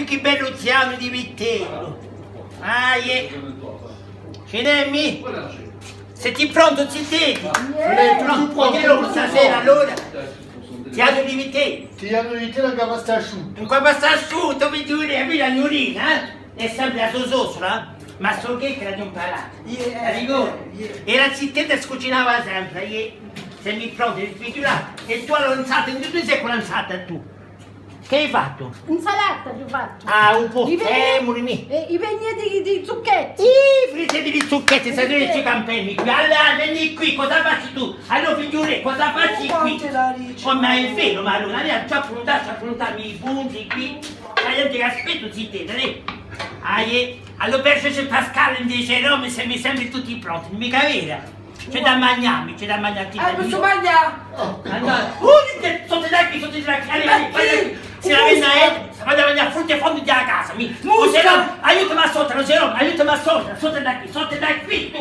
più che bello ziano di Vittello. Ah, Cinemmi? Siete pronto, zitteti? Pronto, voglio stasera allora. Ziano di Vittello. Ti hanno di te la capa sta asciutta. In qua sta asciutto, mi giuri, la gnurina, è sempre la tua sostra, ma so che era di un palato. Era zittetta e scucinava sempre, se mi pronti, figurati, e tu hai lanzato, in due sei lanzata tu. Che hai fatto? Insalata ti ho fatto. Ah, un po' I temuri mi. I pegni di zucchetti. Frittati di zucchetti, sei due i campenni qui. Allora, vieni qui, cosa facci tu? Allora, figliure, cosa facci qui? Come il velo, ma allora, ci affrontarmi i punti qui. La gente che aspetto, zittete, lei. Allora, c'è Pascal invece Roma, se mi sembri tutti pronti, mica vera. C'è da mangiarmi, Posso mangiare? Allora, sotto da qui, se la venna vado a mangiare frutta e fondi della casa, aiutami a sotto, aiutami a sotto da qui,